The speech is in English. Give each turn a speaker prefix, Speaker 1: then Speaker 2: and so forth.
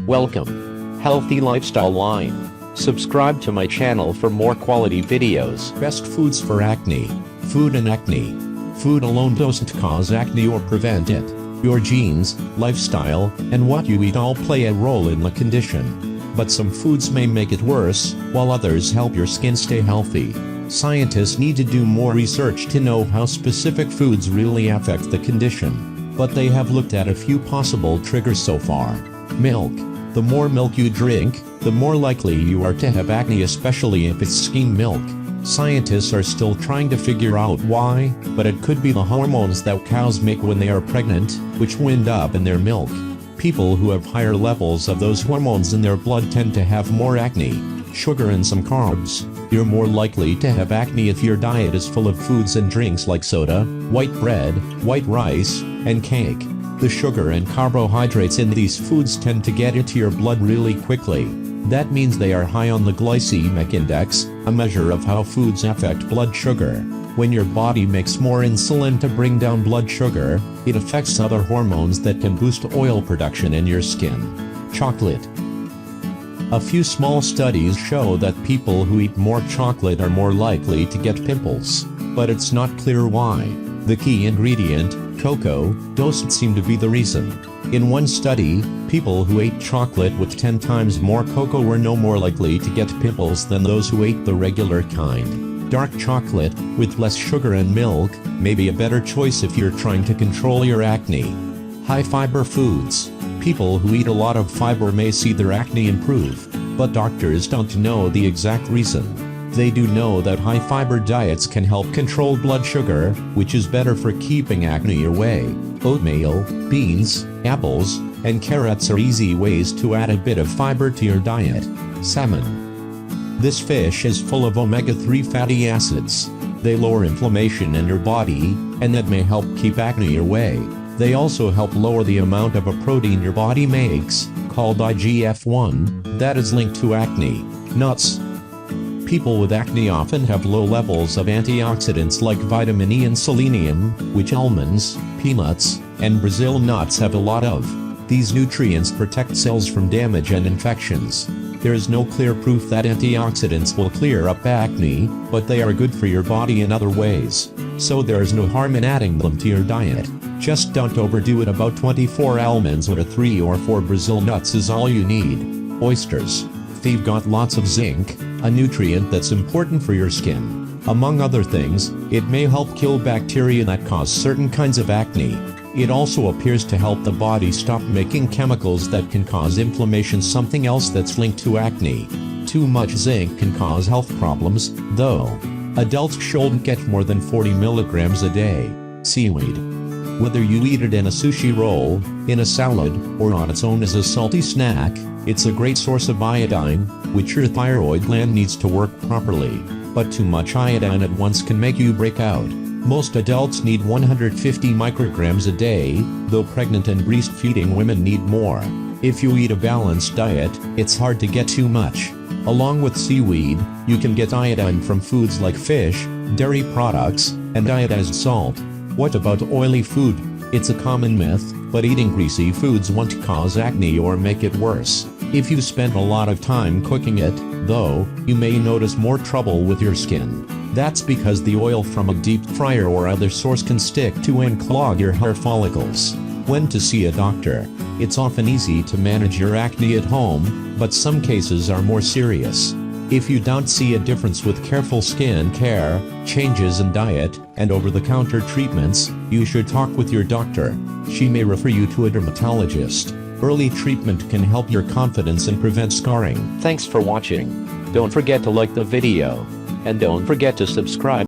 Speaker 1: Welcome. Healthy Lifestyle Line. Subscribe to my channel for more quality videos.
Speaker 2: Best foods for acne. Food and acne. Food alone doesn't cause acne or prevent it. Your genes, lifestyle, and what you eat all play a role in the condition. But some foods may make it worse, while others help your skin stay healthy. Scientists need to do more research to know how specific foods really affect the condition. But they have looked at a few possible triggers so far. Milk. The more milk you drink, the more likely you are to have acne, especially if it's skim milk. Scientists are still trying to figure out why, but it could be the hormones that cows make when they are pregnant, which wind up in their milk. People who have higher levels of those hormones in their blood tend to have more acne. Sugar and some carbs. You're more likely to have acne if your diet is full of foods and drinks like soda, white bread, white rice, and cake. The sugar and carbohydrates in these foods tend to get into your blood really quickly. That means they are high on the glycemic index, a measure of how foods affect blood sugar. When your body makes more insulin to bring down blood sugar, it affects other hormones that can boost oil production in your skin. Chocolate. A few small studies show that people who eat more chocolate are more likely to get pimples, but it's not clear why. The key ingredient, cocoa, doesn't seem to be the reason. In one study, people who ate chocolate with 10 times more cocoa were no more likely to get pimples than those who ate the regular kind. Dark chocolate, with less sugar and milk, may be a better choice if you're trying to control your acne. High fiber foods. People who eat a lot of fiber may see their acne improve, but doctors don't know the exact reason. They do know that high-fiber diets can help control blood sugar, which is better for keeping acne away. Oatmeal, beans, apples, and carrots are easy ways to add a bit of fiber to your diet. Salmon. This fish is full of omega-3 fatty acids. They lower inflammation in your body, and that may help keep acne away. They also help lower the amount of a protein your body makes, called IGF-1, that is linked to acne. Nuts. People with acne often have low levels of antioxidants like vitamin E and selenium, which almonds, peanuts, and Brazil nuts have a lot of. These nutrients protect cells from damage and infections. There is no clear proof that antioxidants will clear up acne, but they are good for your body in other ways. So there is no harm in adding them to your diet. Just don't overdo it. About 24 almonds or 3 or 4 Brazil nuts is all you need. Oysters. They've got lots of zinc, a nutrient that's important for your skin. Among other things, it may help kill bacteria that cause certain kinds of acne. It also appears to help the body stop making chemicals that can cause inflammation, something else that's linked to acne. Too much zinc can cause health problems, though. Adults shouldn't get more than 40 milligrams a day. Seaweed. Whether you eat it in a sushi roll, in a salad, or on its own as a salty snack, it's a great source of iodine, which your thyroid gland needs to work properly. But too much iodine at once can make you break out. Most adults need 150 micrograms a day, though pregnant and breastfeeding women need more. If you eat a balanced diet, it's hard to get too much. Along with seaweed, you can get iodine from foods like fish, dairy products, and iodized salt. What about oily food? It's a common myth, but eating greasy foods won't cause acne or make it worse. If you spend a lot of time cooking it, though, you may notice more trouble with your skin. That's because the oil from a deep fryer or other source can stick to and clog your hair follicles. When to see a doctor? It's often easy to manage your acne at home, but some cases are more serious. If you don't see a difference with careful skin care, changes in diet, and over-the-counter treatments, you should talk with your doctor. She may refer you to a dermatologist. Early treatment can help your confidence and prevent scarring.
Speaker 1: Thanks for watching. Don't forget to like the video. And don't forget to subscribe.